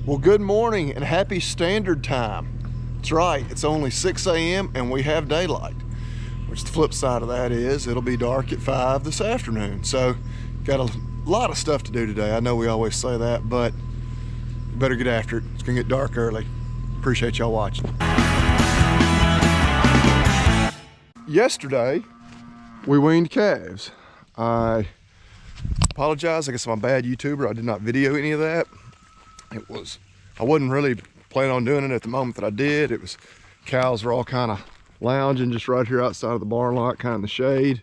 Well, good morning and happy standard time. That's right, it's only 6 a.m. and we have daylight, which the flip side of that is it'll be dark at 5 this afternoon. So got a lot of stuff to do today. I know we always say that, but you better get after it. It's gonna get dark early. Appreciate y'all watching. Yesterday, we weaned calves. I apologize, I guess I'm a bad YouTuber. I did not video any of that. I wasn't really planning on doing it at the moment that I did. It was, cows were all kind of lounging just right here outside of the barn lot, kind of in the shade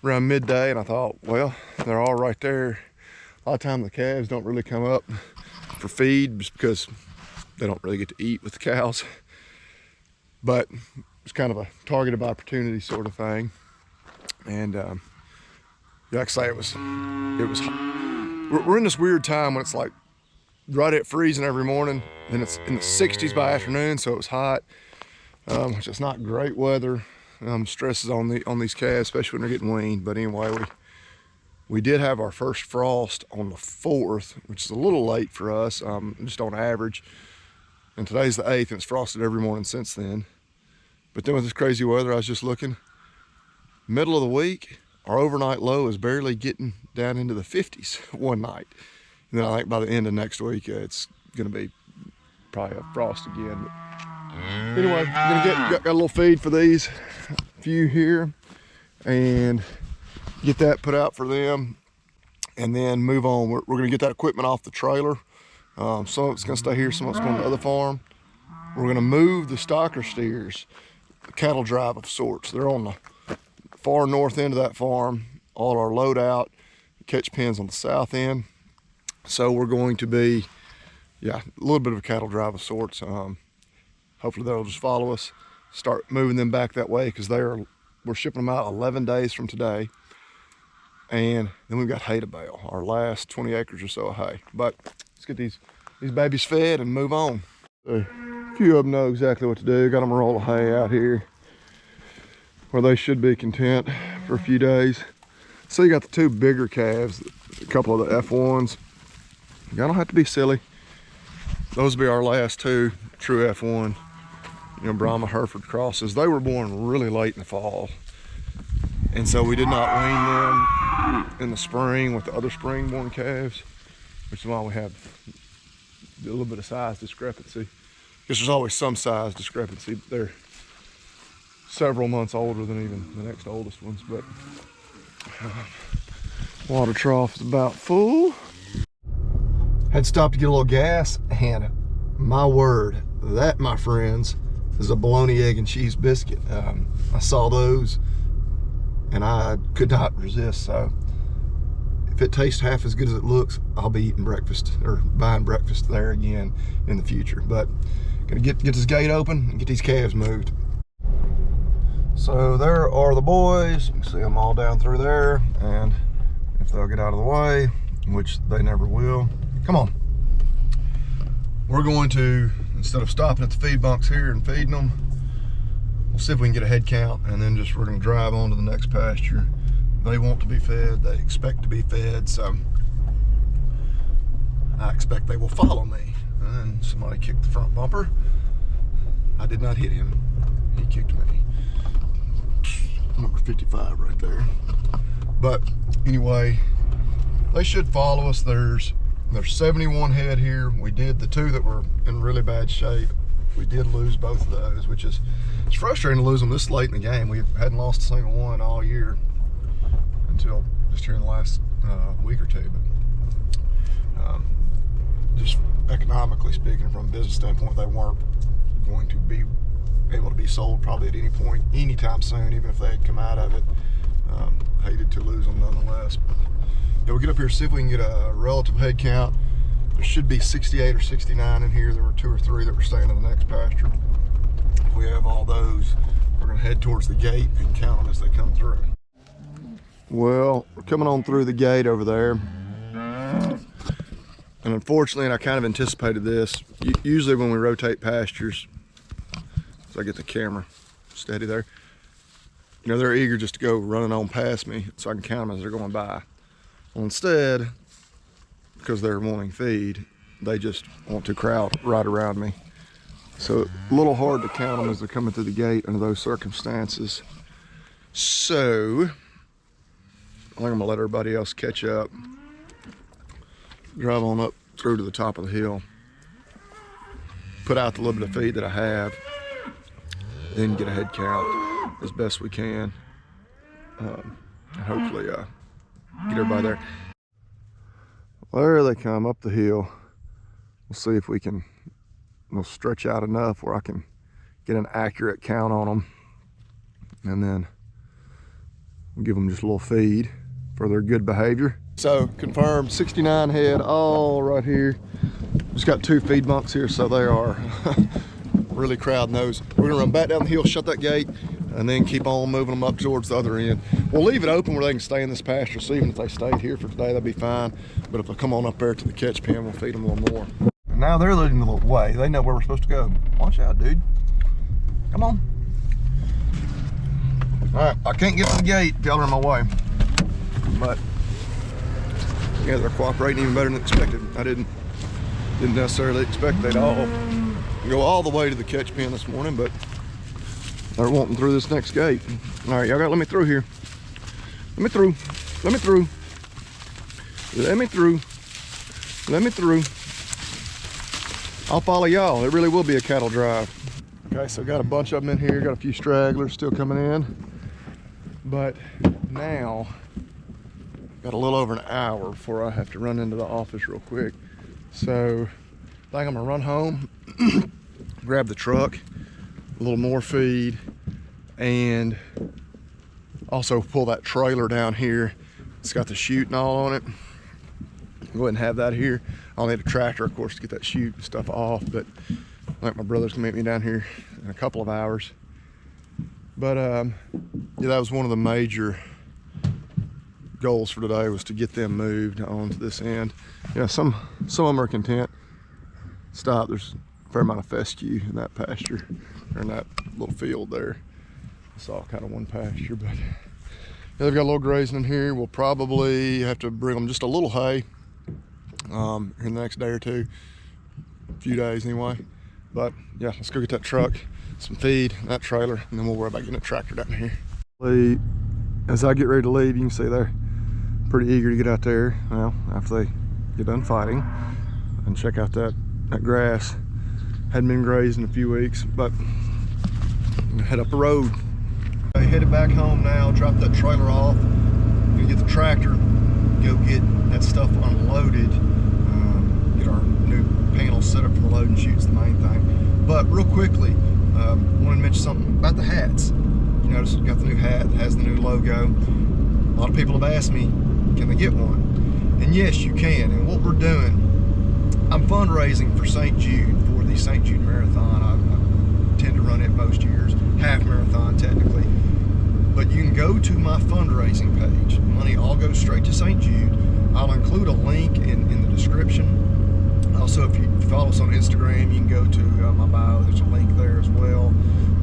around midday. And I thought, well, they're all right there. A lot of times the calves don't really come up for feed just because they don't really get to eat with the cows. But it's kind of a targeted opportunity sort of thing. And like I say, it was we're in this weird time when it's like right at freezing every morning, then it's in the 60s by afternoon, so it was hot, which is not great weather. Stresses on these calves, especially when they're getting weaned. But anyway, we did have our first frost on the 4th, which is a little late for us, just on average. And today's the 8th, and it's frosted every morning since then. But then with this crazy weather, I was just looking, middle of the week, our overnight low is barely getting down into the 50s one night. And then I think by the end of next week, it's gonna be probably a frost again. But anyway, I'm gonna got a little feed for these few here and get that put out for them and then move on. We're gonna get that equipment off the trailer. Some of it's gonna stay here, some of it's going to the other farm. We're gonna move the stocker steers, the cattle drive of sorts. They're on the far north end of that farm. All our load out, catch pens on the south end. So we're going to be, a little bit of a cattle drive of sorts. Hopefully they'll just follow us, start moving them back that way, because we're shipping them out 11 days from today. And then we've got hay to bale, our last 20 acres or so of hay. But let's get these babies fed and move on. So a few of them know exactly what to do. Got them a roll of hay out here where they should be content for a few days. So you got the two bigger calves, a couple of the F1s. Y'all don't have to be silly. Those will be our last two true F1, Brahma Hereford crosses. They were born really late in the fall. And so we did not wean them in the spring with the other spring born calves, which is why we have a little bit of size discrepancy. Because there's always some size discrepancy. They're several months older than even the next oldest ones, but water trough is about full. Had stopped to get a little gas, and my word, that, my friends, is a bologna, egg, and cheese biscuit. I saw those, and I could not resist. So if it tastes half as good as it looks, I'll be eating breakfast or buying breakfast there again in the future. But gonna get this gate open and get these calves moved. So there are the boys. You can see them all down through there, and if they'll get out of the way, which they never will. Come on. We're going to, instead of stopping at the feed bunks here and feeding them, we'll see if we can get a head count, and then we're going to drive on to the next pasture. They want to be fed. They expect to be fed, so I expect they will follow me. And somebody kicked the front bumper. I did not hit him. He kicked me. Number 55 right there. But anyway, they should follow us. There's 71 head here. We did the two that were in really bad shape. We did lose both of those, which is, it's frustrating to lose them this late in the game. We hadn't lost a single one all year until just here in the last week or two. But just economically speaking, from a business standpoint, they weren't going to be able to be sold probably at any point, anytime soon, even if they had come out of it. Hated to lose them nonetheless. We'll get up here, see if we can get a relative head count. There should be 68 or 69 in here. There were 2 or 3 that were staying in the next pasture. If we have all those, we're gonna head towards the gate and count them as they come through. Well, we're coming on through the gate over there. And unfortunately, and I kind of anticipated this, usually when we rotate pastures, so I get the camera steady there, they're eager just to go running on past me so I can count them as they're going by. Well, instead, because they're wanting feed, they just want to crowd right around me. So a little hard to count them as they're coming through the gate under those circumstances. So I think I'm gonna let everybody else catch up. Drive on up through to the top of the hill. Put out the little bit of feed that I have. Then get a head count as best we can. And hopefully get everybody there. There they come up the hill. We'll see if we'll stretch out enough where I can get an accurate count on them. And then we'll give them just a little feed for their good behavior. So confirmed 69 head all right here. Just got 2 feed bunks here, so they are really crowding those. We're gonna run back down the hill, shut that gate, and then keep on moving them up towards the other end. We'll leave it open where they can stay in this pasture, so even if they stayed here for today, that'd be fine. But if they come on up there to the catch pen, we'll feed them a little more. And now they're leading the way. They know where we're supposed to go. Watch out, dude. Come on. All right, I can't get to the gate if y'all are in my way. But yeah, they're cooperating even better than expected. I didn't necessarily expect they'd all go all the way to the catch pen this morning, but they're wanting through this next gate. All right, y'all gotta let me through here. Let me through. Let me through. Let me through. Let me through. I'll follow y'all. It really will be a cattle drive. Okay, so got a bunch of them in here. Got a few stragglers still coming in. But now, got a little over an hour before I have to run into the office real quick. So I think I'm gonna run home, grab the truck, a little more feed, and also pull that trailer down here. It's got the chute and all on it. Go ahead and have that here. I'll need a tractor, of course, to get that chute and stuff off, but I think my brother's gonna meet me down here in a couple of hours. But yeah, that was one of the major goals for today, was to get them moved onto this end. You know, some of them are content. Stop, there's a fair amount of fescue in that pasture, or in that little field there. It's all kind of one pasture, but yeah, they've got a little grazing in here. We'll probably have to bring them just a little hay in the next day or two, a few days anyway. But yeah, let's go get that truck, some feed, that trailer, and then we'll worry about getting a tractor down here. As I get ready to leave, you can see they're pretty eager to get out there. Well, after they get done fighting, and check out that grass. Hadn't been grazed in a few weeks, but I'm gonna head up the road. I headed back home now, drop that trailer off, gonna get the tractor, go get that stuff unloaded, get our new panel set up for the load and shoot's the main thing. But real quickly, wanted to mention something about the hats. You notice we've got the new hat that has the new logo. A lot of people have asked me, can they get one? And yes, you can. And what we're doing, I'm fundraising for St. Jude, for the St. Jude Marathon. I tend to run it most years, half marathon technically. But you can go to my fundraising page. Money all goes straight to St. Jude. I'll include a link in the description. Also, if you follow us on Instagram, you can go to my bio. There's a link there as well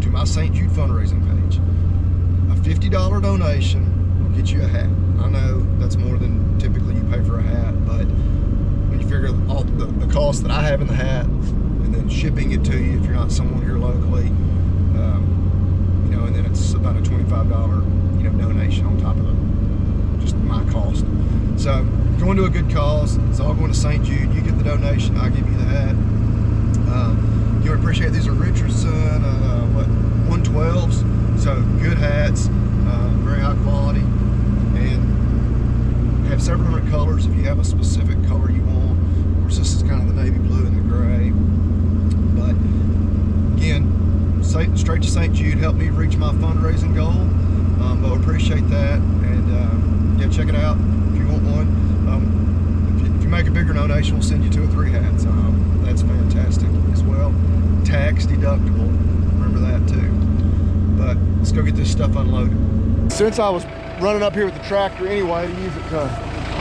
to my St. Jude fundraising page. A $50 donation will get you a hat. I know that's more than typically you pay for a hat, but when you figure all the cost that I have in the hat, and then shipping it to you if you're not someone here locally, you know, and then it's about a $25, you know, donation on top of just my cost. So going to a good cause. It's all going to St. Jude. You get the donation, I'll give you the hat. You appreciate these are Richardson 112s, so good hats, very high quality, and have several different colors if you have a specific color you want. Of course, this is kind of the navy blue and the gray. But again, straight to St. Jude, help me reach my fundraising goal. But I appreciate that, and yeah, check it out if you want one. If you make a bigger donation, we'll send you 2 or 3 hats. That's fantastic as well. Tax deductible, remember that too. But let's go get this stuff unloaded. Since I was running up here with the tractor anyway to use it to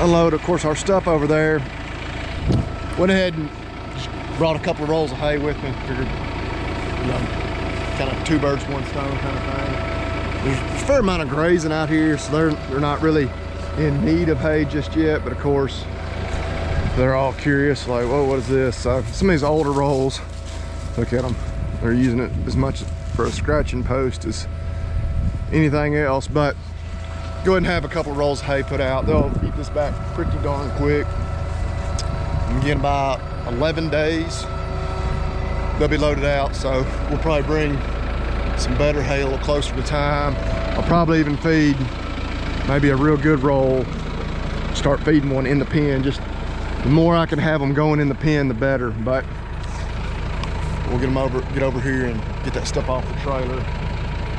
unload, of course, our stuff over there, went ahead and just brought a couple of rolls of hay with me. Figured, you know, kind of 2 birds, 1 stone kind of thing. There's a fair amount of grazing out here, so they're not really in need of hay just yet, but of course, they're all curious, like, whoa, what is this? So some of these older rolls, look at them. They're using it as much for a scratching post as anything else. But go ahead and have a couple of rolls of hay put out. They'll eat this back pretty darn quick. And again, about 11 days, they'll be loaded out. So we'll probably bring some better hay a little closer to time. I'll probably even feed maybe a real good roll, start feeding one in the pen. Just the more I can have them going in the pen, the better. But we'll get over here and get that stuff off the trailer.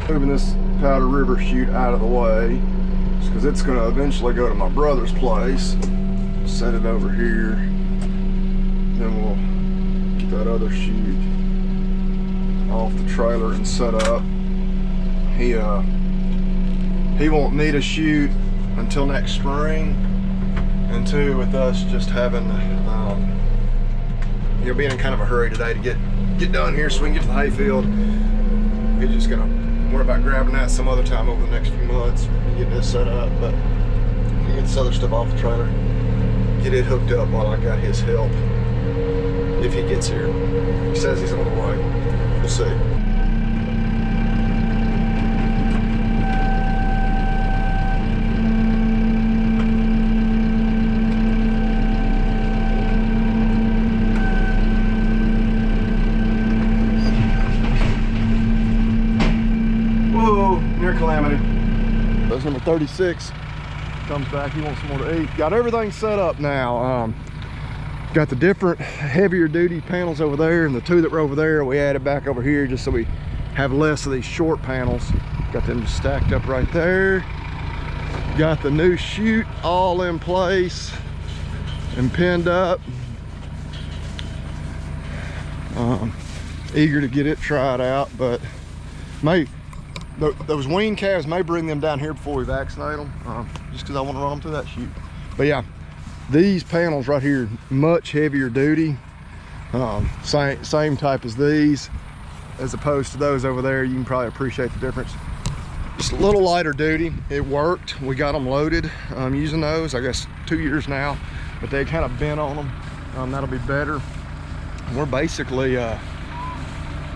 Moving this Powder River chute out of the way, just because it's going to eventually go to my brother's place. Set it over here, then we'll get that other chute off the trailer and set up. He won't need a chute until next spring, and two, with us just having being in kind of a hurry today to get done here so we can get to the hayfield. We're just gonna worry about grabbing that some other time over the next few months and getting this set up. But get this other stuff off the trailer, get it hooked up while I got his help, if he gets here. He says he's on the way. We'll see. Calamity. That's number 36. Comes back, he wants some more to eat. Got everything set up now. Got the different heavier duty panels over there, and the two that were over there we added back over here just so we have less of these short panels. Got them just stacked up right there. Got the new chute all in place and pinned up. Eager to get it tried out, but those weaned calves may bring them down here before we vaccinate them, just because I want to run them through that chute. But yeah, these panels right here, much heavier duty, same type as these, as opposed to those over there. You can probably appreciate the difference. Just a little lighter duty. It worked. We got them loaded using those, I guess 2 years now, but they kind of bent on them. That'll be better. We're basically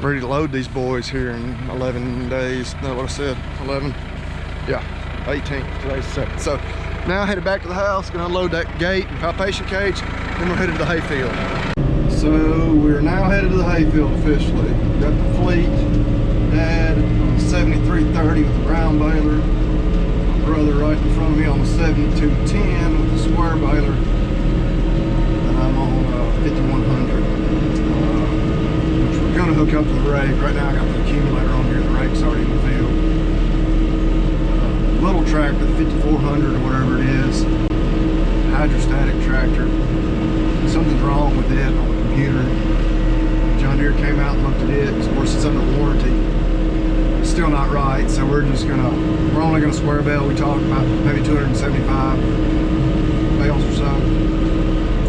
ready to load these boys here in 11 days. No, what I said, 11? Yeah, 18, today's 7th. So now headed back to the house, gonna unload that gate and palpation cage, then we're headed to the hayfield. So we're now headed to the hayfield officially. Got the fleet, Dad on the 7330 with the brown baler, my brother right in front of me on the 7210 with the square baler, and I'm on 5100. Gonna hook up to the rake. Right now I got the accumulator on here, the rake's already in the field. Little tractor, the 5400 or whatever it is, hydrostatic tractor. Something's wrong with it on the computer. John Deere came out and looked at it. Of course it's under warranty. It's still not right, so we're only gonna square bale. We talked about maybe 275 bales or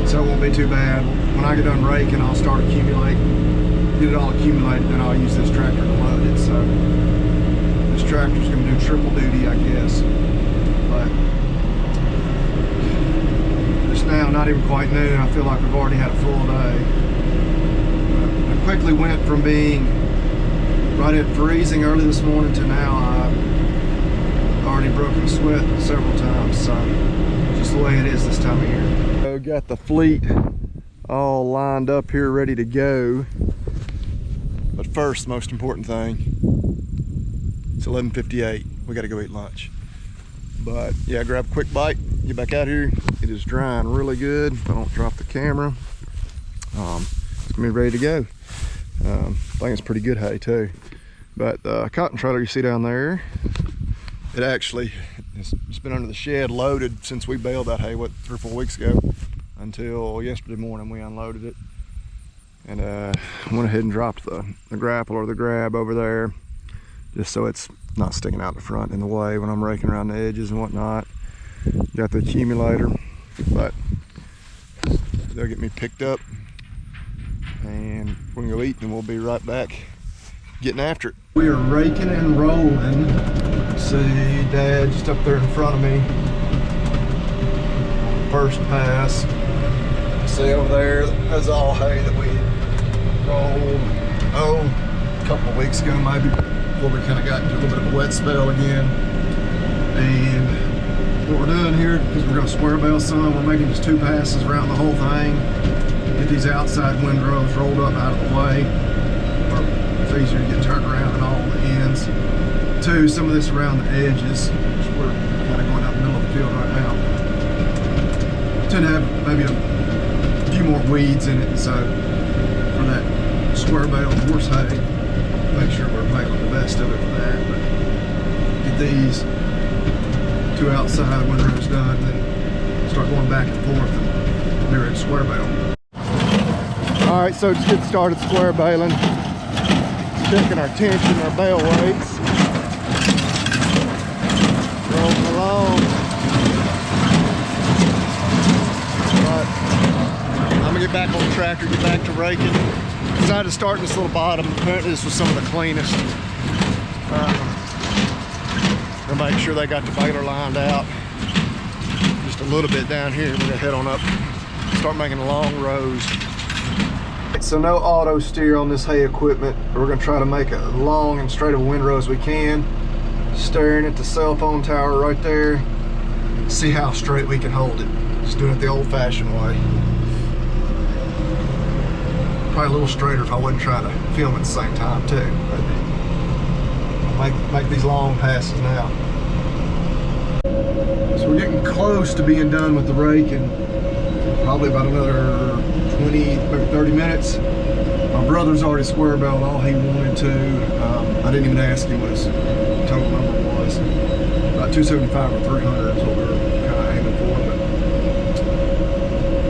so it won't be too bad. When I get done raking, I'll start accumulating. Get it all accumulated, then I'll use this tractor to load it. So this tractor's gonna do triple duty, I guess. But just now, not even quite noon, I feel like we've already had a full day. I quickly went from being right at freezing early this morning to now I've already broken a sweat several times. So just the way it is this time of year. So got the fleet all lined up here, ready to go. But first, the most important thing, it's 11:58. We got to go eat lunch. But yeah, grab a quick bite, get back out here. It is drying really good. If I don't drop the camera, it's gonna be ready to go. I think it's pretty good hay too. But the cotton trailer you see down there, it's been under the shed loaded since we baled that hay, 3 or 4 weeks ago, until yesterday morning we unloaded it. And went ahead and dropped the grapple or the grab over there, just so it's not sticking out the front in the way when I'm raking around the edges and whatnot. Got the accumulator, but they'll get me picked up and we're gonna go eat, and we'll be right back getting after it. We are raking and rolling. See Dad just up there in front of me. First pass. See over there, that's all hay that we rolled, a couple of weeks ago maybe, before we kind of got into a little bit of a wet spell again. And what we're doing here, because we're going to square bale some, we're making just 2 passes around the whole thing. Get these outside windrows rolled up out of the way, or it's easier to get turned around in all the ends. 2, some of this around the edges, which we're kind of going out the middle of the field right now. Tend to have maybe a few more weeds in it, so for that square bale horse hay, make sure we're making the best of it for that. But get these 2 outside windrows done, and then start going back and forth and do it square bale. All right, so just get started square baling. Checking our tension, our bale weights. Rolling along. But I'm gonna get back on the tractor, get back to raking. Decided to start in this little bottom. Apparently this was some of the cleanest. Gonna make sure they got the baler lined out. Just a little bit down here. We're gonna head on up, start making long rows. So no auto steer on this hay equipment. We're gonna try to make a long and straight of a windrow as we can. Staring at the cell phone tower right there. See how straight we can hold it. Just doing it the old fashioned way. Probably a little straighter if I wasn't trying to film at the same time too. I'll make these long passes now. So we're getting close to being done with the raking. Probably about another 20, maybe 30 minutes. My brother's already square baled all he wanted to. I didn't even ask him what his total number was. About 275 or 300 is what we were kind of aiming for.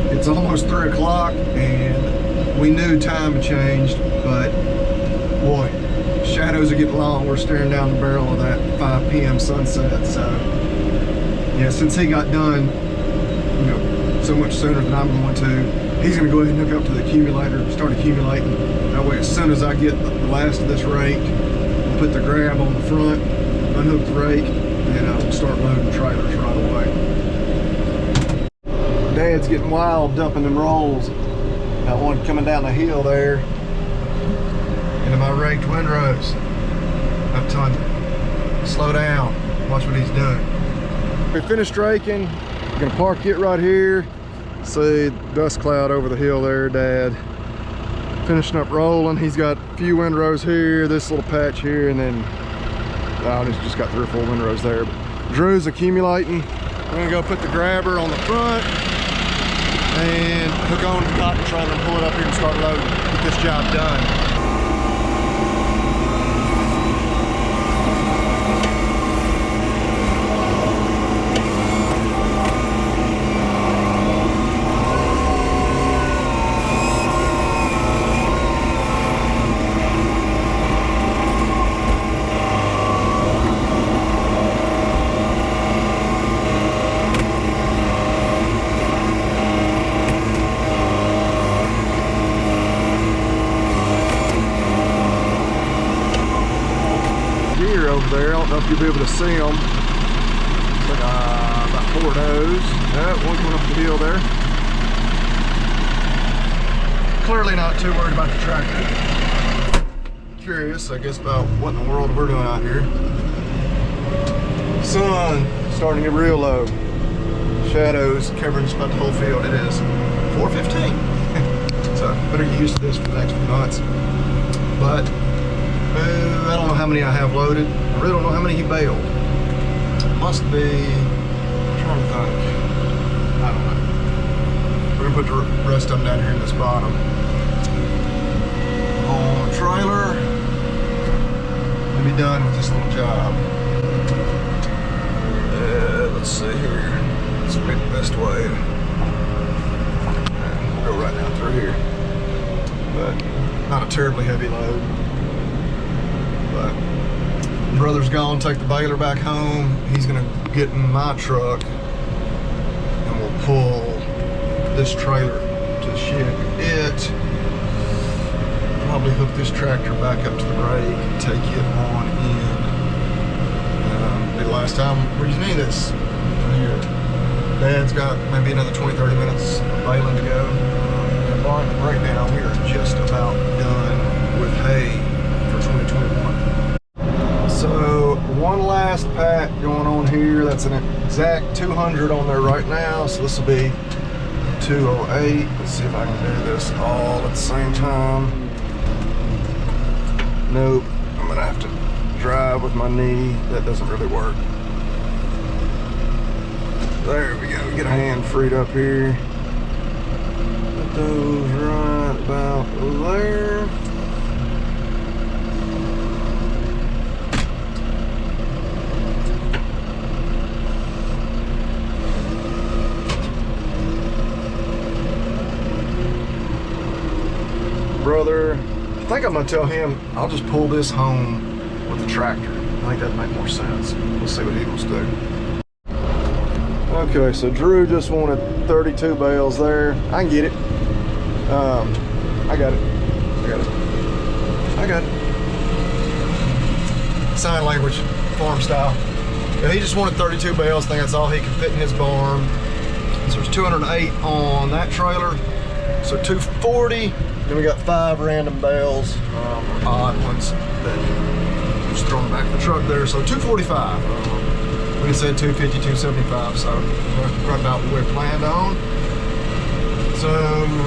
But it's almost 3 o'clock and we knew time had changed, but boy, shadows are getting long. We're staring down the barrel of that 5 p.m. sunset. So yeah, since he got done, you know, so much sooner than I'm going to, he's going to go ahead and hook up to the accumulator, start accumulating. That way, as soon as I get the last of this rake, I'll put the grab on the front, unhook the rake, and I'll start loading trailers right away. Dad's getting wild dumping them rolls. That one coming down the hill there into my raked windrows. I'm telling you, slow down, watch what he's doing. We finished raking. We're gonna park it right here. See dust cloud over the hill there, Dad. Finishing up rolling. He's got a few windrows here, this little patch here, and then he's just got 3 or 4 windrows there. But Drew's accumulating. We're gonna go put the grabber on the front and hook on the cotton trailer and pull it up here and start loading. Get this job done. Over there, I don't know if you'll be able to see them. It's like about 4 of those. One coming up the hill there. Clearly not too worried about the tractor. Curious, I guess, about what in the world we're doing out here. Sun starting to get real low. Shadows covering just about the whole field. It is 4:15. So better get used to this for the next few months. But I don't know how many I have loaded. I really don't know how many he baled. Must be, I'm trying to think. I don't know. We're gonna put the rest of them down here in this bottom. On the trailer, we'll be done with this little job. Let's see here. This will be the best way. We'll go right down through here. But not a terribly heavy load. But brother's gone, take the baler back home. He's gonna get in my truck and we'll pull this trailer to the shed. Probably hook this tractor back up to the rake and take it on in. Be the last time we're using any of this here. Dad's got maybe another 20-30 minutes of baling to go. barring the breakdown, we are just about done with hay for 2021. So one last pack going on here. That's an exact 200 on there right now. So this will be 208. Let's see if I can do this all at the same time. Nope, I'm gonna have to drive with my knee. That doesn't really work. There we go, get a hand freed up here. Put those right about there. Brother, I think I'm gonna tell him I'll just pull this home with the tractor. I think that'd make more sense. We'll see what he wants to do. Okay, so Drew just wanted 32 bales there. I can get it. I got it. Sign language, farm style. Yeah, he just wanted 32 bales. I think that's all he can fit in his barn. So there's 208 on that trailer. So 240. Then we got 5 random bales, odd ones that just thrown back in the truck there. So 245. We can say 250, 275. So right about what we're planned on. So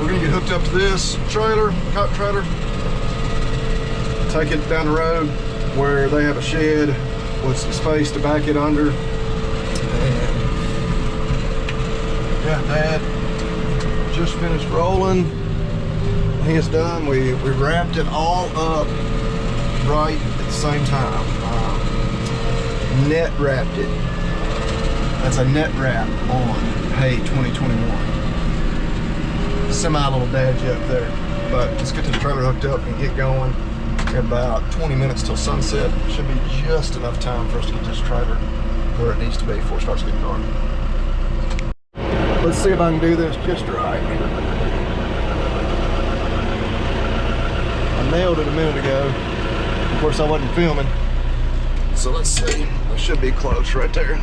we're gonna get hooked up to this trailer, cot trailer. Take it down the road where they have a shed with some space to back it under. And yeah, Dad just finished rolling. It's done. We wrapped it all up right at the same time. Net wrapped it. That's a net wrap on hay 2021. Semi little dad joke there. But let's get the trailer hooked up and get going. Got about 20 minutes till sunset. Should be just enough time for us to get this trailer where it needs to be before it starts getting dark. Let's see if I can do this just right. I nailed it a minute ago. Of course, I wasn't filming. So let's see. I should be close right there.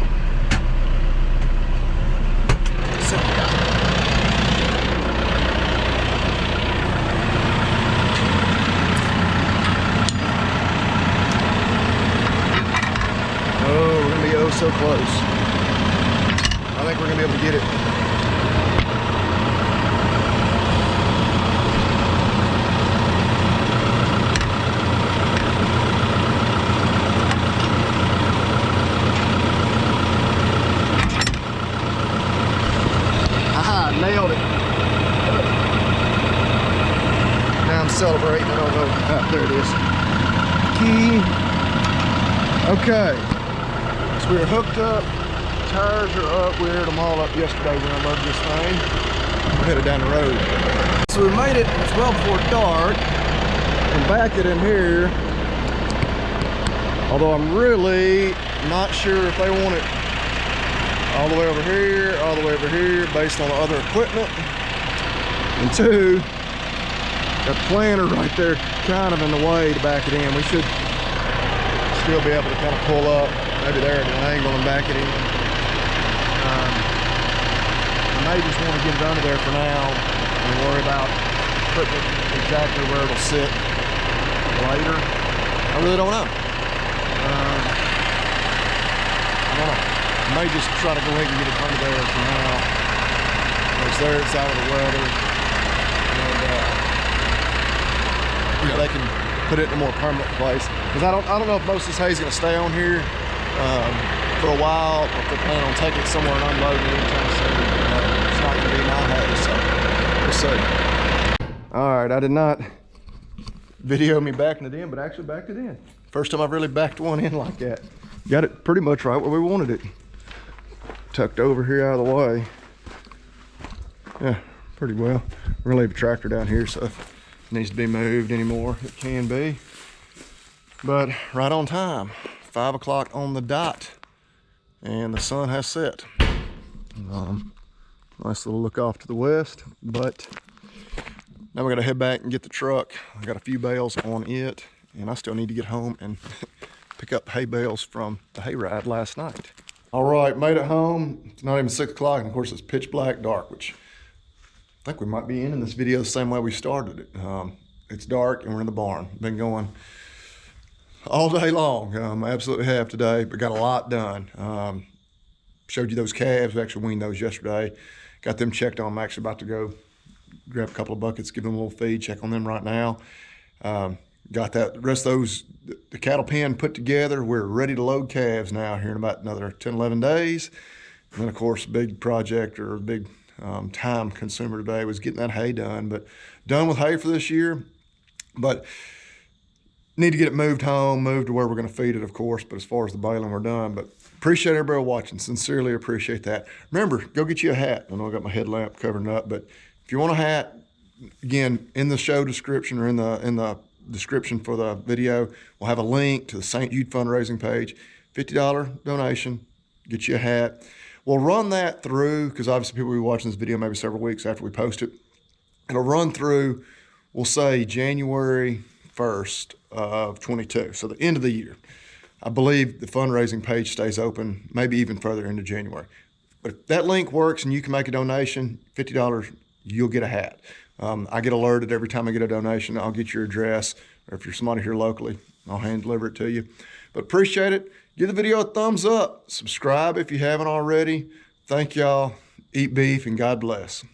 Oh, we're gonna be oh so close. I think we're gonna be able to get it. Nailed it. Now I'm celebrating. I don't know. Ah, there it is. Key. Okay. So we're hooked up. Tires are up. We aired them all up yesterday when I unloaded this thing. We're headed down the road. So we made it. It's well before dark. And back it in here. Although I'm really not sure if they want it all the way over here, all the way over here, based on the other equipment. And 2, got the planter right there kind of in the way to back it in. We should still be able to kind of pull up, maybe there at an angle and back it in. I may just want to get it under there for now and worry about putting it exactly where it'll sit later. I really don't know. I don't know. I may just try to go ahead and get it under there for now. It's there, it's out of the weather. And they can put it in a more permanent place. Because I don't know if most of this hay is going to stay on here for a while, or if they're planning on taking it somewhere and unloading it anytime soon. It's not going to be my hay, so we'll see. All right, I did not video me backing it in, but actually backed it in. First time I've really backed one in like that. Got it pretty much right where we wanted it. Tucked over here out of the way. Yeah, pretty well. We're gonna leave a tractor down here, so if it needs to be moved anymore, it can be. But right on time, 5 o'clock on the dot, and the sun has set. Nice little look off to the west, but now we gotta head back and get the truck. I got a few bales on it, and I still need to get home and pick up hay bales from the hay ride last night. All right, made it home. It's not even 6 o'clock, and of course it's pitch black dark, which I think we might be ending this video the same way we started it. It's dark and we're in the barn. Been going all day long. I absolutely have today, but got a lot done. Showed you those calves. We actually weaned those yesterday. Got them checked on. I'm actually about to go grab a couple of buckets, give them a little feed, check on them right now. Got that, the rest of those, the cattle pen put together. We're ready to load calves now here in about another 10, 11 days. And then of course, a big project or a big time consumer today was getting that hay done, but done with hay for this year. But need to get it moved home, moved to where we're gonna feed it, of course, but as far as the baling, we're done. But appreciate everybody watching, sincerely appreciate that. Remember, go get you a hat. I know I got my headlamp covering up, but if you want a hat, again, in the show description or in the description for the video, we'll have a link to the St. Jude fundraising page. $50 donation, get you a hat. We'll run that through, because obviously people will be watching this video maybe several weeks after we post it. It'll run through, we'll say January 1st of 22, so the end of the year. I believe the fundraising page stays open, maybe even further into January. But if that link works and you can make a donation, $50, you'll get a hat. I get alerted every time I get a donation. I'll get your address, or if you're somebody here locally, I'll hand deliver it to you. But appreciate it. Give the video a thumbs up. Subscribe if you haven't already. Thank y'all. Eat beef and God bless.